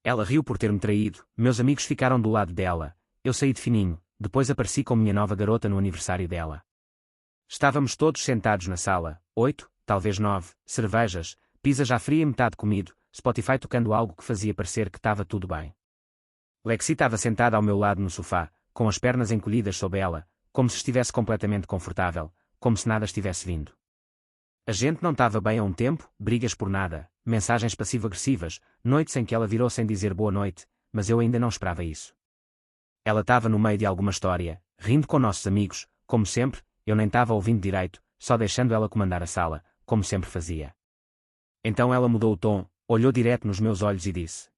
Ela riu por ter-me traído, meus amigos ficaram do lado dela, eu saí de fininho, depois apareci com minha nova garota no aniversário dela. Estávamos todos sentados na sala, 8, talvez 9, cervejas, pizza já fria e metade comido, Spotify tocando algo que fazia parecer que estava tudo bem. Lexi estava sentada ao meu lado no sofá, com as pernas encolhidas sob ela, como se estivesse completamente confortável, como se nada estivesse vindo. A gente não estava bem há um tempo, brigas por nada, mensagens passivo-agressivas, noites em que ela virou sem dizer boa noite, mas eu ainda não esperava isso. Ela estava no meio de alguma história, rindo com nossos amigos, como sempre, eu nem estava ouvindo direito, só deixando ela comandar a sala, como sempre fazia. Então ela mudou o tom, olhou direto nos meus olhos e disse: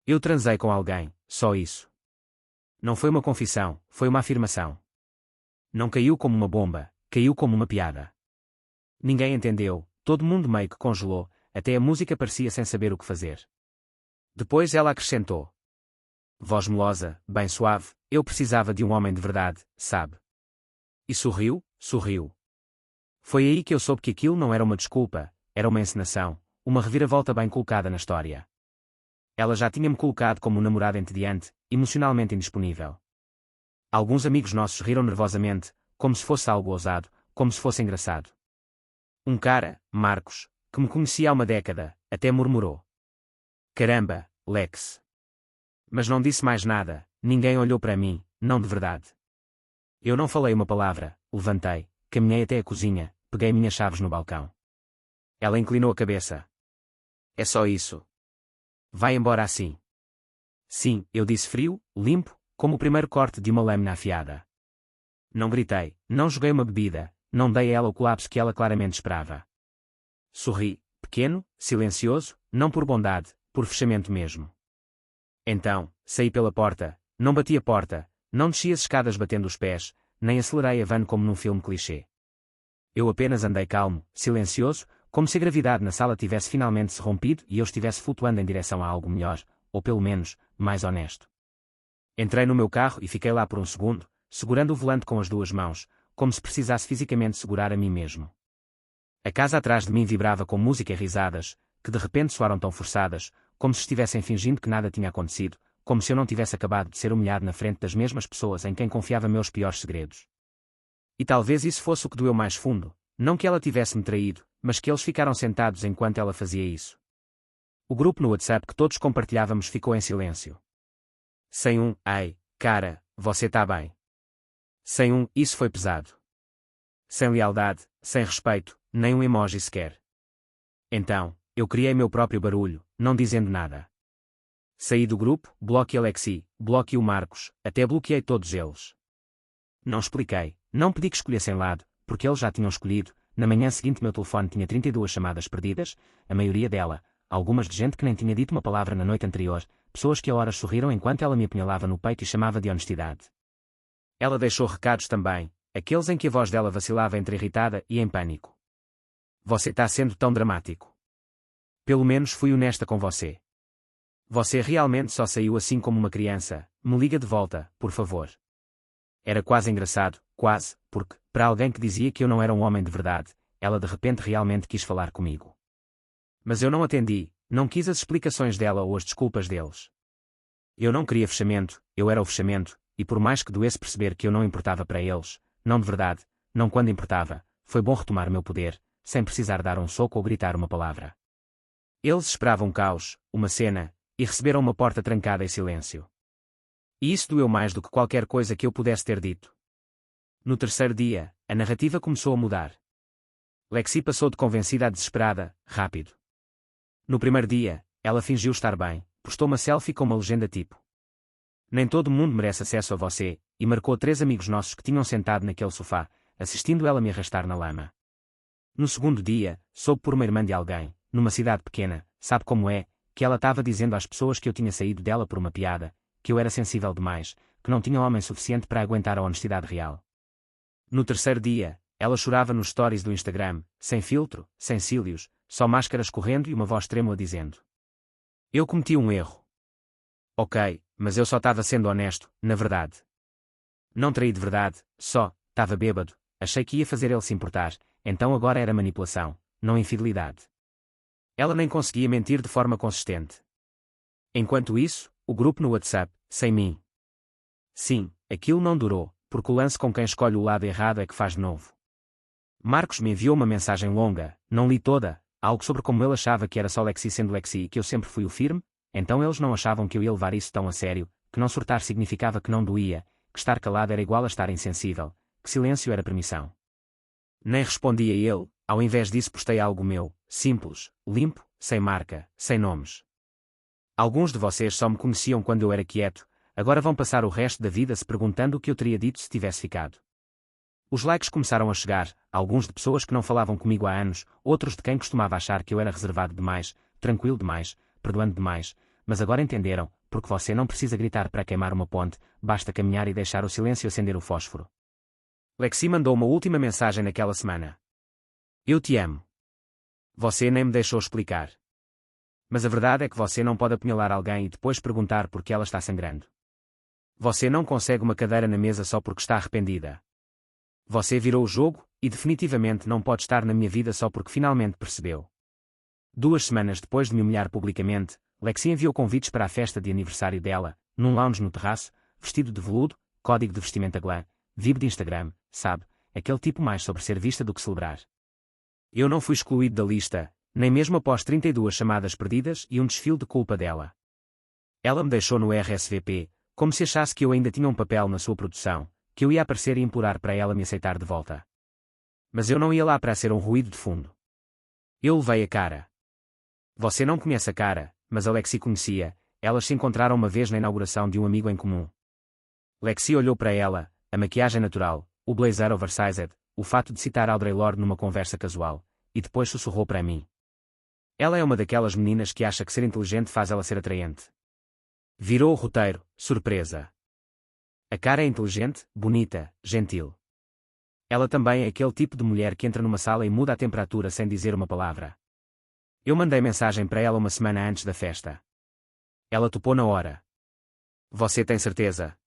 Eu transei com alguém, só isso. Não foi uma confissão, foi uma afirmação. Não caiu como uma bomba, caiu como uma piada. Ninguém entendeu, todo mundo meio que congelou, até a música parecia sem saber o que fazer. Depois ela acrescentou. Voz melosa, bem suave, eu precisava de um homem de verdade, sabe? E sorriu, sorriu. Foi aí que eu soube que aquilo não era uma desculpa, era uma encenação, uma reviravolta bem colocada na história. Ela já tinha-me colocado como um namorado entediante, emocionalmente indisponível. Alguns amigos nossos riram nervosamente, como se fosse algo ousado, como se fosse engraçado. Um cara, Marcos, que me conhecia há uma década, até murmurou. Caramba, Lex. Mas não disse mais nada, ninguém olhou para mim, não de verdade. Eu não falei uma palavra, levantei, caminhei até a cozinha, peguei minhas chaves no balcão. Ela inclinou a cabeça. É só isso. Vai embora assim. Sim, eu disse frio, limpo, como o primeiro corte de uma lâmina afiada. Não gritei, não joguei uma bebida, não dei a ela o colapso que ela claramente esperava. Sorri, pequeno, silencioso, não por bondade, por fechamento mesmo. Então, saí pela porta, não bati a porta, não desci as escadas batendo os pés, nem acelerei a van como num filme clichê. Eu apenas andei calmo, silencioso, como se a gravidade na sala tivesse finalmente se rompido e eu estivesse flutuando em direção a algo melhor, ou pelo menos, mais honesto. Entrei no meu carro e fiquei lá por um segundo, segurando o volante com as duas mãos, como se precisasse fisicamente segurar a mim mesmo. A casa atrás de mim vibrava com música e risadas, que de repente soaram tão forçadas, como se estivessem fingindo que nada tinha acontecido, como se eu não tivesse acabado de ser humilhado na frente das mesmas pessoas em quem confiava meus piores segredos. E talvez isso fosse o que doeu mais fundo, não que ela tivesse me traído, mas que eles ficaram sentados enquanto ela fazia isso. O grupo no WhatsApp que todos compartilhávamos ficou em silêncio. Sem um, ai, cara, você tá bem. Sem um, isso foi pesado. Sem lealdade, sem respeito, nem um emoji sequer. Então, eu criei meu próprio barulho, não dizendo nada. Saí do grupo, bloqueei Alexi, bloqueei o Marcos, até bloqueei todos eles. Não expliquei, não pedi que escolhessem lado, porque eles já tinham escolhido. Na manhã seguinte meu telefone tinha 32 chamadas perdidas, a maioria dela, algumas de gente que nem tinha dito uma palavra na noite anterior, pessoas que a horas sorriram enquanto ela me apunhalava no peito e chamava de honestidade. Ela deixou recados também, aqueles em que a voz dela vacilava entre irritada e em pânico. Você está sendo tão dramático. Pelo menos fui honesta com você. Você realmente só saiu assim como uma criança, me liga de volta, por favor. Era quase engraçado, quase, porque, para alguém que dizia que eu não era um homem de verdade, ela de repente realmente quis falar comigo. Mas eu não atendi, não quis as explicações dela ou as desculpas deles. Eu não queria fechamento, eu era o fechamento, e por mais que doesse perceber que eu não importava para eles, não de verdade, não quando importava, foi bom retomar meu poder, sem precisar dar um soco ou gritar uma palavra. Eles esperavam um caos, uma cena, e receberam uma porta trancada em silêncio. E isso doeu mais do que qualquer coisa que eu pudesse ter dito. No terceiro dia, a narrativa começou a mudar. Lexi passou de convencida a desesperada, rápido. No primeiro dia, ela fingiu estar bem, postou uma selfie com uma legenda tipo: Nem todo mundo merece acesso a você, e marcou 3 amigos nossos que tinham sentado naquele sofá, assistindo ela me arrastar na lama. No segundo dia, soube por uma irmã de alguém, numa cidade pequena, sabe como é, que ela estava dizendo às pessoas que eu tinha saído dela por uma piada, que eu era sensível demais, que não tinha homem suficiente para aguentar a honestidade real. No terceiro dia, ela chorava nos stories do Instagram, sem filtro, sem cílios, só máscaras correndo e uma voz trêmula dizendo: Eu cometi um erro. Ok, mas eu só estava sendo honesto, na verdade. Não traí de verdade, só, estava bêbado, achei que ia fazer ele se importar, então agora era manipulação, não infidelidade. Ela nem conseguia mentir de forma consistente. Enquanto isso, o grupo no WhatsApp, sem mim. Sim, aquilo não durou, porque o lance com quem escolhe o lado errado é que faz de novo. Marcos me enviou uma mensagem longa, não li toda, algo sobre como ele achava que era só Lexi sendo Lexi e que eu sempre fui o firme, então eles não achavam que eu ia levar isso tão a sério, que não surtar significava que não doía, que estar calado era igual a estar insensível, que silêncio era permissão. Nem respondi a ele, ao invés disso postei algo meu, simples, limpo, sem marca, sem nomes. Alguns de vocês só me conheciam quando eu era quieto, agora vão passar o resto da vida se perguntando o que eu teria dito se tivesse ficado. Os likes começaram a chegar, alguns de pessoas que não falavam comigo há anos, outros de quem costumava achar que eu era reservado demais, tranquilo demais, perdoando demais, mas agora entenderam, porque você não precisa gritar para queimar uma ponte, basta caminhar e deixar o silêncio acender o fósforo. Lexi mandou uma última mensagem naquela semana. Eu te amo. Você nem me deixou explicar. Mas a verdade é que você não pode apunhalar alguém e depois perguntar por que ela está sangrando. Você não consegue uma cadeira na mesa só porque está arrependida. Você virou o jogo, e definitivamente não pode estar na minha vida só porque finalmente percebeu. 2 semanas depois de me humilhar publicamente, Lexi enviou convites para a festa de aniversário dela, num lounge no terraço, vestido de veludo, código de vestimenta glam, vibe de Instagram, sabe, aquele tipo mais sobre ser vista do que celebrar. Eu não fui excluído da lista, nem mesmo após 32 chamadas perdidas e um desfile de culpa dela. Ela me deixou no RSVP, como se achasse que eu ainda tinha um papel na sua produção, que eu ia aparecer e implorar para ela me aceitar de volta. Mas eu não ia lá para ser um ruído de fundo. Eu levei a cara. Você não conhece a cara, mas a Lexi conhecia, elas se encontraram uma vez na inauguração de um amigo em comum. Lexi olhou para ela, a maquiagem natural, o blazer oversized, o fato de citar Audre Lorde numa conversa casual, e depois sussurrou para mim. Ela é uma daquelas meninas que acha que ser inteligente faz ela ser atraente. Virou o roteiro, surpresa. A cara é inteligente, bonita, gentil. Ela também é aquele tipo de mulher que entra numa sala e muda a temperatura sem dizer uma palavra. Eu mandei mensagem para ela uma semana antes da festa. Ela topou na hora. Você tem certeza?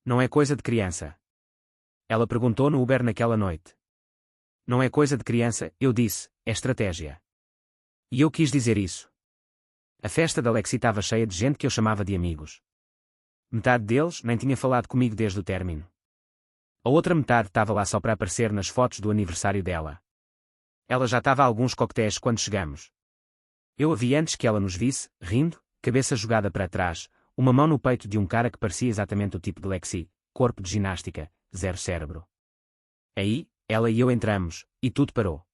Não é coisa de criança. Ela perguntou no Uber naquela noite. Não é coisa de criança, eu disse, é estratégia. E eu quis dizer isso. A festa da Lexi estava cheia de gente que eu chamava de amigos. Metade deles nem tinha falado comigo desde o término. A outra metade estava lá só para aparecer nas fotos do aniversário dela. Ela já estava a alguns coquetéis quando chegamos. Eu a vi antes que ela nos visse, rindo, cabeça jogada para trás, uma mão no peito de um cara que parecia exatamente o tipo de Lexi, corpo de ginástica, zero cérebro. Aí, ela e eu entramos, e tudo parou.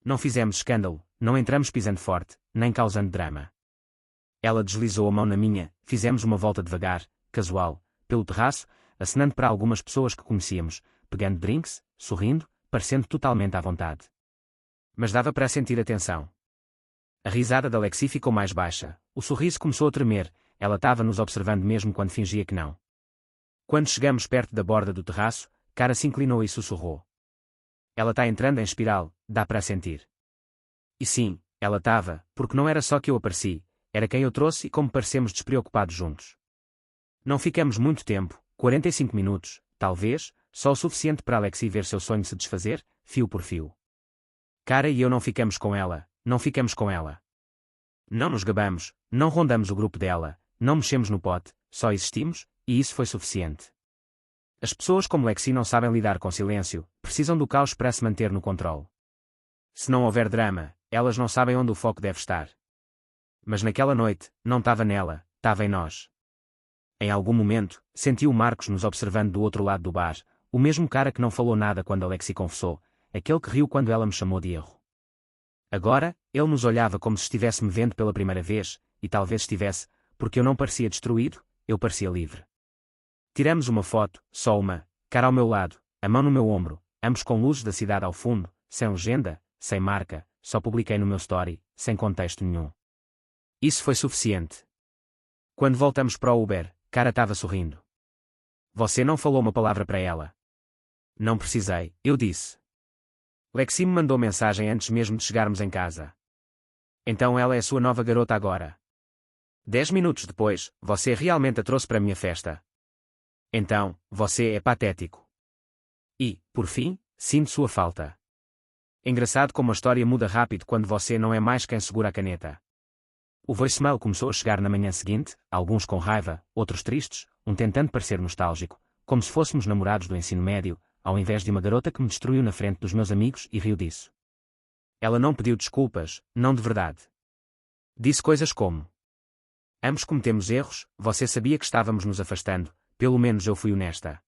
Não fizemos escândalo, não entramos pisando forte, nem causando drama. Ela deslizou a mão na minha, fizemos uma volta devagar, casual, pelo terraço, acenando para algumas pessoas que conhecíamos, pegando drinks, sorrindo, parecendo totalmente à vontade. Mas dava para sentir a tensão. A risada da Lexi ficou mais baixa, o sorriso começou a tremer, ela estava nos observando mesmo quando fingia que não. Quando chegamos perto da borda do terraço, Cara se inclinou e sussurrou. Ela está entrando em espiral, dá para sentir. E sim, ela estava, porque não era só que eu apareci, era quem eu trouxe e como parecemos despreocupados juntos. Não ficamos muito tempo, 45 minutos, talvez, só o suficiente para Alexi ver seu sonho se desfazer, fio por fio. Cara e eu não ficamos com ela, não ficamos com ela. Não nos gabamos, não rondamos o grupo dela, não mexemos no pote, só existimos, e isso foi suficiente. As pessoas como Lexi não sabem lidar com silêncio, precisam do caos para se manter no controle. Se não houver drama, elas não sabem onde o foco deve estar. Mas naquela noite, não estava nela, estava em nós. Em algum momento, senti o Marcos nos observando do outro lado do bar, o mesmo cara que não falou nada quando Alexi confessou, aquele que riu quando ela me chamou de erro. Agora, ele nos olhava como se estivesse me vendo pela primeira vez, e talvez estivesse, porque eu não parecia destruído, eu parecia livre. Tiramos uma foto, só uma, cara ao meu lado, a mão no meu ombro, ambos com luzes da cidade ao fundo, sem legenda, sem marca, só publiquei no meu story, sem contexto nenhum. Isso foi suficiente. Quando voltamos para o Uber, Cara estava sorrindo. Você não falou uma palavra para ela. Não precisei, eu disse. Lexi me mandou mensagem antes mesmo de chegarmos em casa. Então ela é a sua nova garota agora. 10 minutos depois, você realmente a trouxe para a minha festa. Então, você é patético. E, por fim, sinto sua falta. Engraçado como a história muda rápido quando você não é mais quem segura a caneta. O voicemail começou a chegar na manhã seguinte, alguns com raiva, outros tristes, um tentando parecer nostálgico, como se fôssemos namorados do ensino médio, ao invés de uma garota que me destruiu na frente dos meus amigos e riu disso. Ela não pediu desculpas, não de verdade. Disse coisas como: ambos cometemos erros, você sabia que estávamos nos afastando, pelo menos eu fui honesta.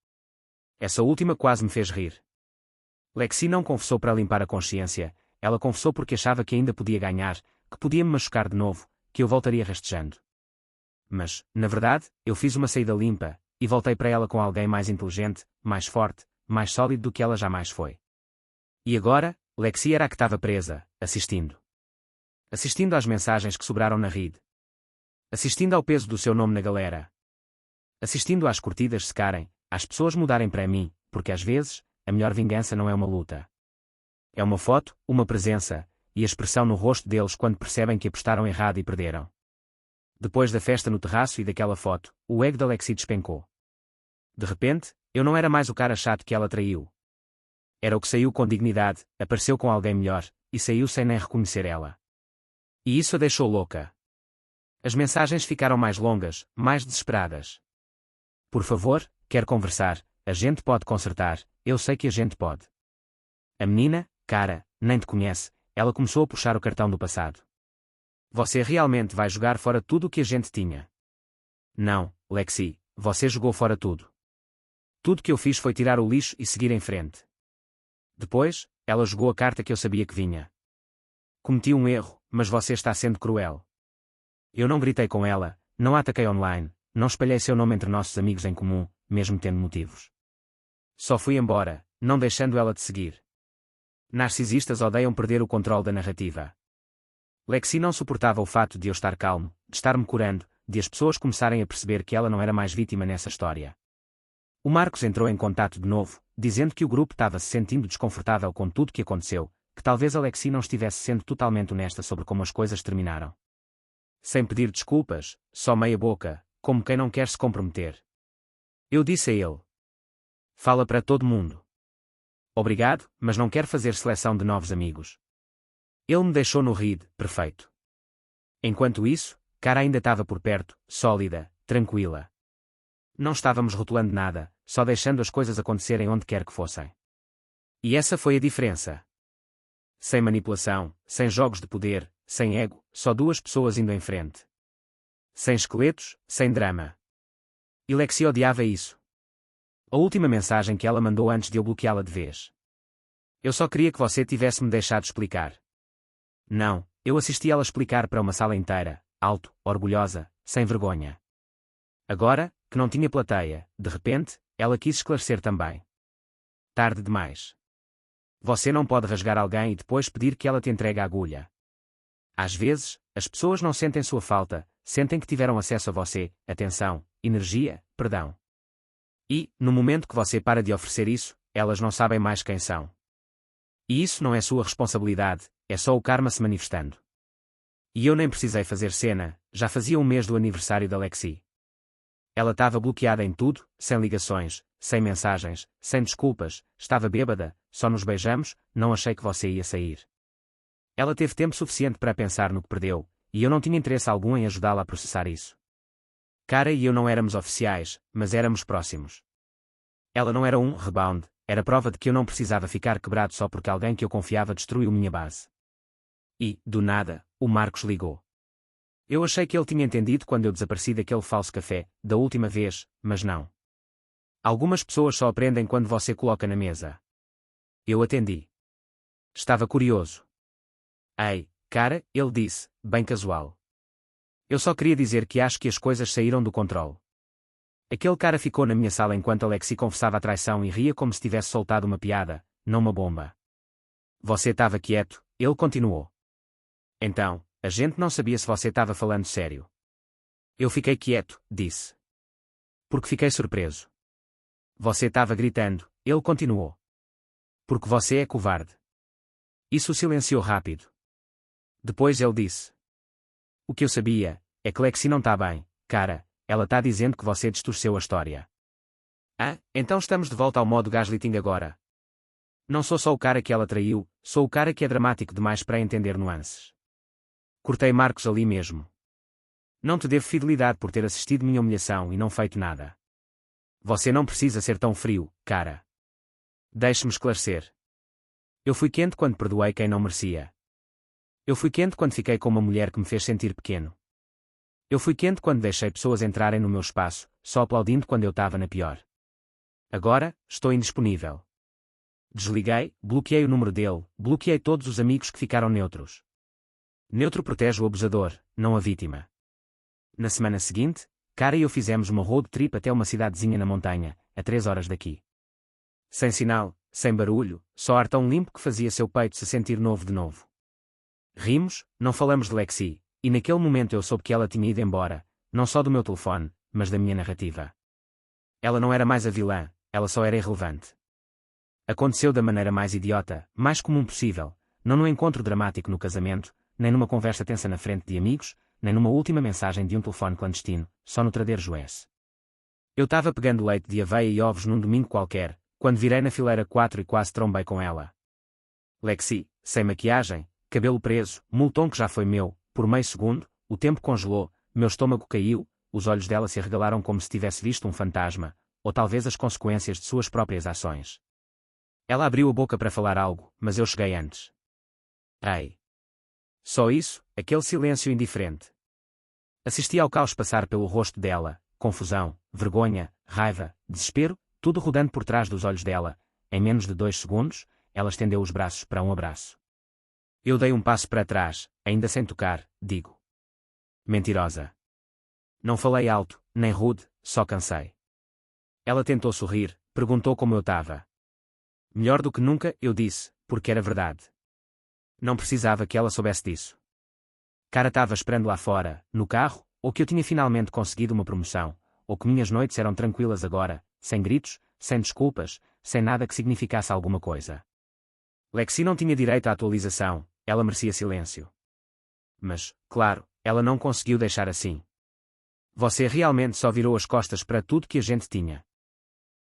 Essa última quase me fez rir. Lexi não confessou para limpar a consciência, ela confessou porque achava que ainda podia ganhar, que podia me machucar de novo, que eu voltaria rastejando. Mas, na verdade, eu fiz uma saída limpa, e voltei para ela com alguém mais inteligente, mais forte, mais sólido do que ela jamais foi. E agora, Lexi era a que estava presa, assistindo. Assistindo às mensagens que sobraram na rede. Assistindo ao peso do seu nome na galera. Assistindo às curtidas secarem, às pessoas mudarem para mim, porque às vezes, a melhor vingança não é uma luta. É uma foto, uma presença, e a expressão no rosto deles quando percebem que apostaram errado e perderam. Depois da festa no terraço e daquela foto, o ego da Lexi despencou. De repente, eu não era mais o cara chato que ela traiu. Era o que saiu com dignidade, apareceu com alguém melhor, e saiu sem nem reconhecer ela. E isso a deixou louca. As mensagens ficaram mais longas, mais desesperadas. Por favor, quer conversar, a gente pode consertar, eu sei que a gente pode. A menina, cara, nem te conhece, ela começou a puxar o cartão do passado. Você realmente vai jogar fora tudo o que a gente tinha? Não, Lexi, você jogou fora tudo. Tudo que eu fiz foi tirar o lixo e seguir em frente. Depois, ela jogou a carta que eu sabia que vinha. Cometi um erro, mas você está sendo cruel. Eu não gritei com ela, não a ataquei online, não espalhei seu nome entre nossos amigos em comum, mesmo tendo motivos. Só fui embora, não deixando ela te seguir. Narcisistas odeiam perder o controle da narrativa. Lexi não suportava o fato de eu estar calmo, de estar-me curando, de as pessoas começarem a perceber que ela não era mais vítima nessa história. O Marcos entrou em contato de novo, dizendo que o grupo estava se sentindo desconfortável com tudo que aconteceu, que talvez a Lexi não estivesse sendo totalmente honesta sobre como as coisas terminaram. Sem pedir desculpas, só meia boca, como quem não quer se comprometer. Eu disse a ele: fala para todo mundo. Obrigado, mas não quero fazer seleção de novos amigos. Ele me deixou no read, perfeito. Enquanto isso, Cara ainda estava por perto, sólida, tranquila. Não estávamos rotulando nada, só deixando as coisas acontecerem onde quer que fossem. E essa foi a diferença. Sem manipulação, sem jogos de poder, sem ego, só duas pessoas indo em frente. Sem esqueletos, sem drama. E Lexi odiava isso. A última mensagem que ela mandou antes de eu bloqueá-la de vez. Eu só queria que você tivesse me deixado explicar. Não, eu assisti ela explicar para uma sala inteira, alto, orgulhosa, sem vergonha. Agora, que não tinha plateia, de repente, ela quis esclarecer também. Tarde demais. Você não pode rasgar alguém e depois pedir que ela te entregue a agulha. Às vezes, as pessoas não sentem sua falta, sentem que tiveram acesso a você, atenção, energia, perdão. E, no momento que você para de oferecer isso, elas não sabem mais quem são. E isso não é sua responsabilidade, é só o karma se manifestando. E eu nem precisei fazer cena, já fazia um mês do aniversário da Lexi. Ela estava bloqueada em tudo, sem ligações, sem mensagens, sem desculpas, estava bêbada, só nos beijamos, não achei que você ia sair. Ela teve tempo suficiente para pensar no que perdeu, e eu não tinha interesse algum em ajudá-la a processar isso. Cara e eu não éramos oficiais, mas éramos próximos. Ela não era um rebound, era prova de que eu não precisava ficar quebrado só porque alguém que eu confiava destruiu minha base. E, do nada, o Marcos ligou. Eu achei que ele tinha entendido quando eu desapareci daquele falso café, da última vez, mas não. Algumas pessoas só aprendem quando você coloca na mesa. Eu atendi. Estava curioso. Ei, cara, ele disse, bem casual. Eu só queria dizer que acho que as coisas saíram do controle. Aquele cara ficou na minha sala enquanto Alexi confessava a traição e ria como se tivesse soltado uma piada, não uma bomba. Você estava quieto, ele continuou. Então, a gente não sabia se você estava falando sério. Eu fiquei quieto, disse. Porque fiquei surpreso. Você estava gritando, ele continuou. Porque você é covarde. Isso o silenciou rápido. Depois ele disse. O que eu sabia, é que Lexi não está bem, cara, ela está dizendo que você distorceu a história. Ah, então estamos de volta ao modo gaslighting agora. Não sou só o cara que ela traiu, sou o cara que é dramático demais para entender nuances. Cortei Marcos ali mesmo. Não te devo fidelidade por ter assistido minha humilhação e não feito nada. Você não precisa ser tão frio, cara. Deixe-me esclarecer. Eu fui quente quando perdoei quem não merecia. Eu fui quente quando fiquei com uma mulher que me fez sentir pequeno. Eu fui quente quando deixei pessoas entrarem no meu espaço, só aplaudindo quando eu estava na pior. Agora, estou indisponível. Desliguei, bloqueei o número dele, bloqueei todos os amigos que ficaram neutros. Neutro protege o abusador, não a vítima. Na semana seguinte, Cara e eu fizemos uma road trip até uma cidadezinha na montanha, a 3 horas daqui. Sem sinal, sem barulho, só ar tão limpo que fazia seu peito se sentir novo de novo. Rimos, não falamos de Lexi, e naquele momento eu soube que ela tinha ido embora, não só do meu telefone, mas da minha narrativa. Ela não era mais a vilã, ela só era irrelevante. Aconteceu da maneira mais idiota, mais comum possível, não num encontro dramático no casamento, nem numa conversa tensa na frente de amigos, nem numa última mensagem de um telefone clandestino, só no Trader Joe's. Eu estava pegando leite de aveia e ovos num domingo qualquer, quando virei na fileira 4 e quase trombei com ela. Lexi, sem maquiagem, cabelo preso, multom que já foi meu, por meio segundo, o tempo congelou, meu estômago caiu, os olhos dela se arregalaram como se tivesse visto um fantasma, ou talvez as consequências de suas próprias ações. Ela abriu a boca para falar algo, mas eu cheguei antes. Ei! Só isso, aquele silêncio indiferente. Assisti ao caos passar pelo rosto dela, confusão, vergonha, raiva, desespero, tudo rodando por trás dos olhos dela. Em menos de 2 segundos, ela estendeu os braços para um abraço. Eu dei um passo para trás, ainda sem tocar, digo. Mentirosa. Não falei alto, nem rude, só cansei. Ela tentou sorrir, perguntou como eu estava. Melhor do que nunca, eu disse, porque era verdade. Não precisava que ela soubesse disso. Cara estava esperando lá fora, no carro, ou que eu tinha finalmente conseguido uma promoção, ou que minhas noites eram tranquilas agora, sem gritos, sem desculpas, sem nada que significasse alguma coisa. Lexi não tinha direito à atualização, ela merecia silêncio. Mas, claro, ela não conseguiu deixar assim. Você realmente só virou as costas para tudo que a gente tinha.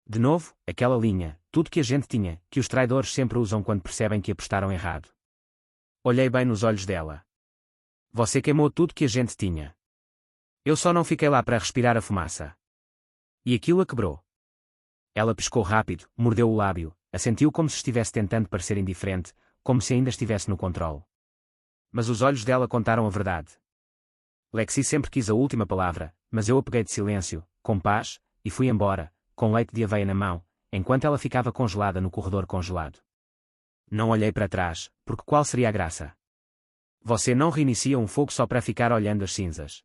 De novo, aquela linha, tudo que a gente tinha, que os traidores sempre usam quando percebem que apostaram errado. Olhei bem nos olhos dela. Você queimou tudo que a gente tinha. Eu só não fiquei lá para respirar a fumaça. E aquilo a quebrou. Ela piscou rápido, mordeu o lábio, assentiu como se estivesse tentando parecer indiferente, como se ainda estivesse no controle. Mas os olhos dela contaram a verdade. Lexi sempre quis a última palavra, mas eu a peguei de silêncio, com paz, e fui embora, com leite de aveia na mão, enquanto ela ficava congelada no corredor congelado. Não olhei para trás, porque qual seria a graça? Você não reinicia um fogo só para ficar olhando as cinzas.